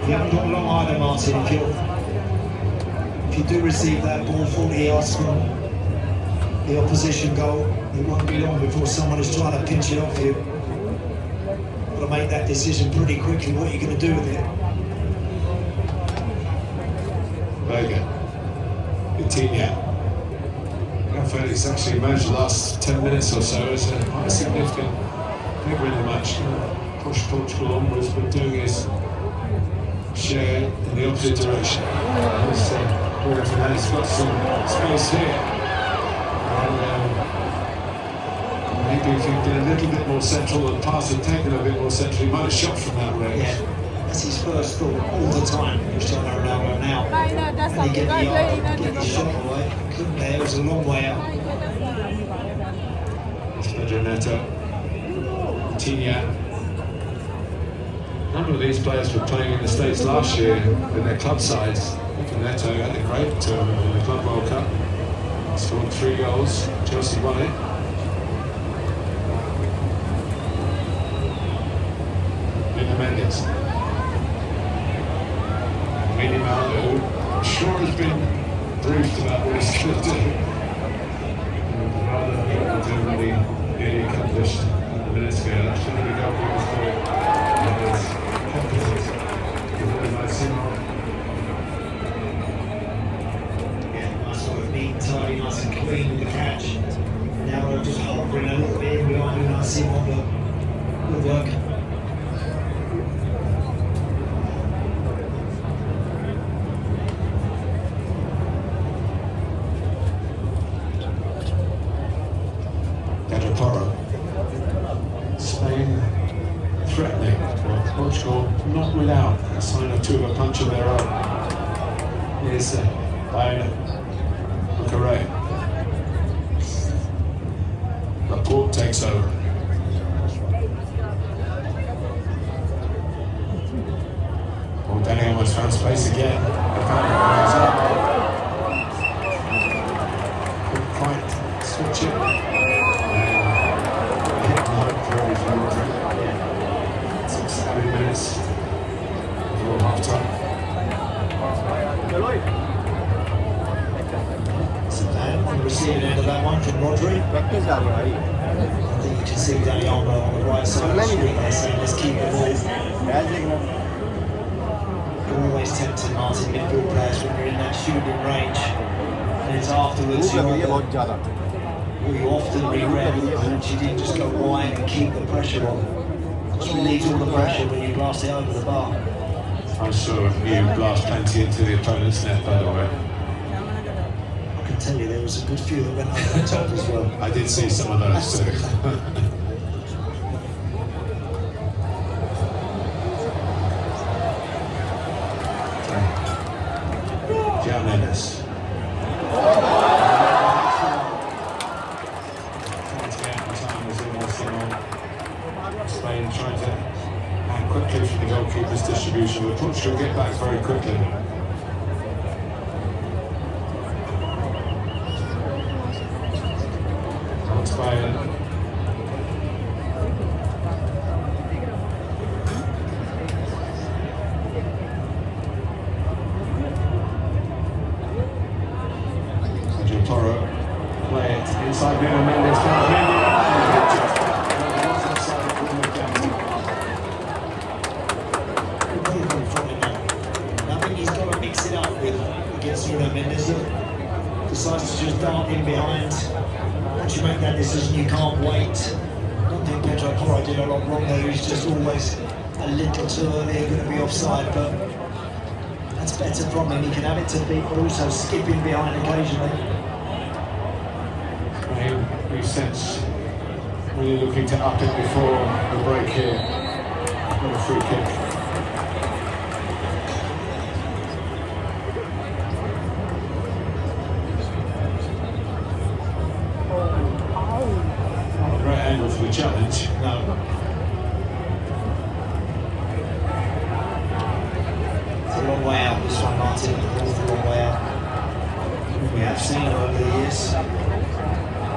You haven't got long either, Martin. If you do receive that ball 40 yards from the opposition goal, it won't be long before someone is trying to pinch it off you. Got to make that decision pretty quickly. What are you going to do with it? Vega, Coutinho. I felt he's actually managed the last 10 minutes or so as a quite significant figure in the match. Push Portugal onwards, but doing his share in the opposite direction. Bruno Fernandes got some space here. And maybe if he'd been a little bit more central and the pass had taken a bit more central, he might have shot from that range. Yeah, that's his first thought all the time. Cristiano Ronaldo now. And he get the yard, get the shot away. Couldn't there, it was a long way out. Pedro Neto, Coutinho. A number of these players were playing in the States last year with their club sides. Neto had a great tournament in the Club World Cup. Scored 3 goals. Chelsea won it. Mendes. Minimal, who I'm sure has been briefed about what he's going to do. Rather than do what he nearly accomplished a couple minutes ago. That should have been goalkeeper's doing. Tidy, nice and clean with the catch. Now we're just hovering a little bit behind and I see what will work. Pedro Porro. Spain threatening. Well, Portugal not without a sign or two of a punch of their own. Here's Bayern. Correct. Poole takes over. Well, Danny almost found space again. Couldn't quite switch it. Hit the hook very far. 6-7 minutes before half time. On the receiving end of that one from Rodri. I think you can see Danny on the right side of the screen there saying let's keep the ball. You're always tempted, Martin, midfield players when you're in that shooting range. And it's afterwards you often regret that you didn't just go wide and keep the pressure on. Just relieves all the pressure when you blast it over the bar. I'm sure you blast plenty into the opponent's net, by the way. I can tell you there was a good few that went over the top as well. I did see some of those too. Mendes. Spain trying to act quickly for the goalkeeper's distribution, but Portugal get back very quickly. Spain. Porro play it inside Bruno Mendes. I think he's got to mix it up with against Bruno Mendes. Decides to just dart in behind. Once you make that decision, you can't wait. I don't think Pedro Porro did a lot wrong there. He's just always a little too early, going to be offside, but that's better from him. He can have it to beat, but also skipping behind occasionally. We sense really looking to up it before the break here. Got a free kick. Not a great angle for the challenge. No. It's a long way out, this one, Martin. It's a long way out. We have seen it over the years.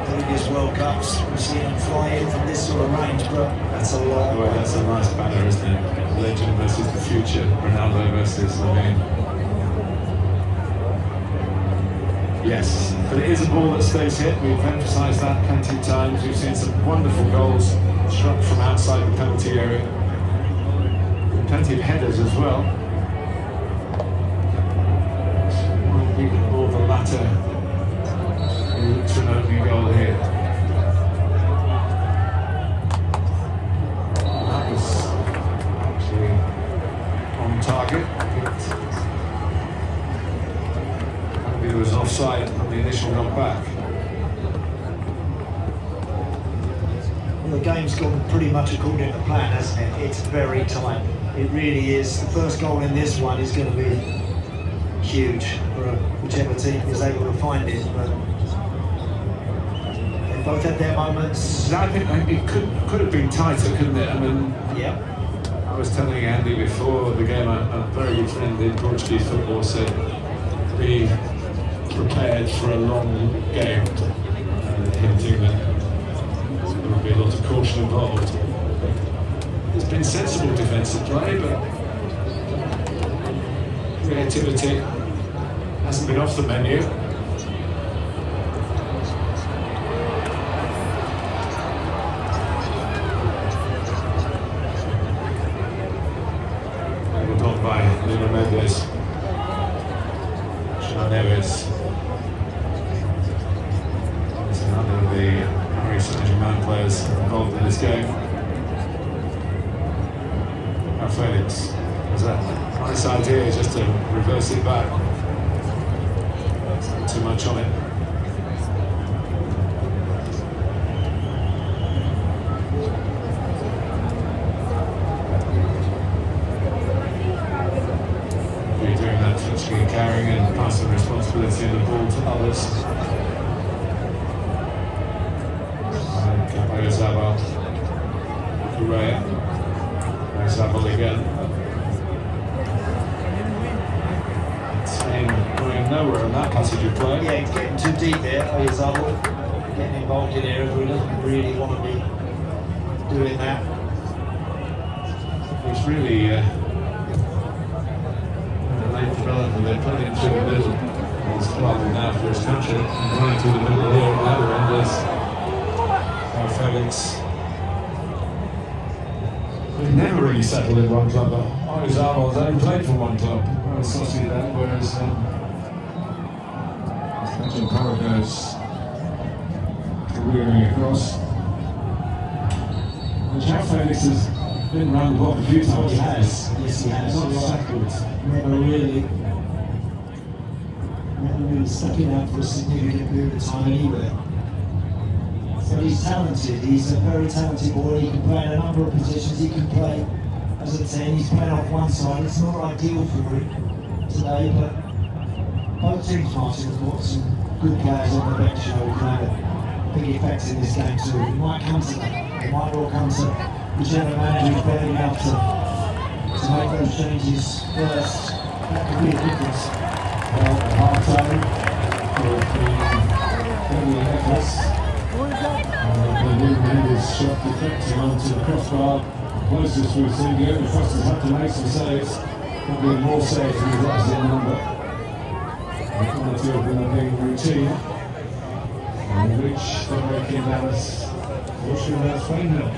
Previous World Cups, we've seen them fly in from this sort of range, but that's a long way. That's a nice banner, isn't it? legend versus the future, Ronaldo versus Lavine. Yes, but it is a ball that stays hit. We've emphasised that plenty of times. We've seen some wonderful goals struck from outside the penalty area. Plenty of headers as well. Might be more the latter who looks for an opening goal here. That was actually on target. It was offside on the initial knock back. Well, the game's gone pretty much according to plan, hasn't it? It's very tight. It really is. The first goal in this one is going to be huge for whichever team is able to find it. But they both had their moments. I think it could have been tighter, couldn't it? I mean, yeah. I was telling Andy before the game, a very good friend in Portuguese football said, be prepared for a long game, hinting that there will be a lot of caution involved. There's been sensible defensive play, but creativity hasn't been off the menu. Able on by Nuno Mendes. Neves. It's another of the Paris Saint-Germain players involved in this game. Now Felix has a nice idea just to reverse it back. Not too much on it. Touching and carrying and passing responsibility and the ball to others. Capo Zabal, Correa, Zabal again. Team going nowhere in that passage of play. Yeah, he's getting too deep there. Zabal getting involved in areas where he doesn't really want to be doing that. It's really development. They're playing through the middle. He's clubbing now for his country. And running through the middle here at the other end is Felix. He's never really settled in one club, but Oyarzabal has only played for one club, Sociedad, whereas Sergio Correa's careering across. And João Felix has been around the block a few times. He has. Yes, he has. Not settled. Never really stuck it out for a significant period of time anywhere. But he's talented. He's a very talented boy. He can play in a number of positions. He can play as a 10. He's playing off one side. It's not ideal for him today, but both teams, Martin, have got some good players on the bench who can have a big effect in this game too. It might come to that. It might all come to whichever manager is better enough to make those changes first. That could be a difference. Well, half-time for the efforts. The Mendes shot deflecting onto the crossbar. Closest we've seen here. The Foster's had to make some saves. Probably more saves than he's actually in number. The quality of them are being routine. And which they're making Dallas. Fortunately, that's fine now.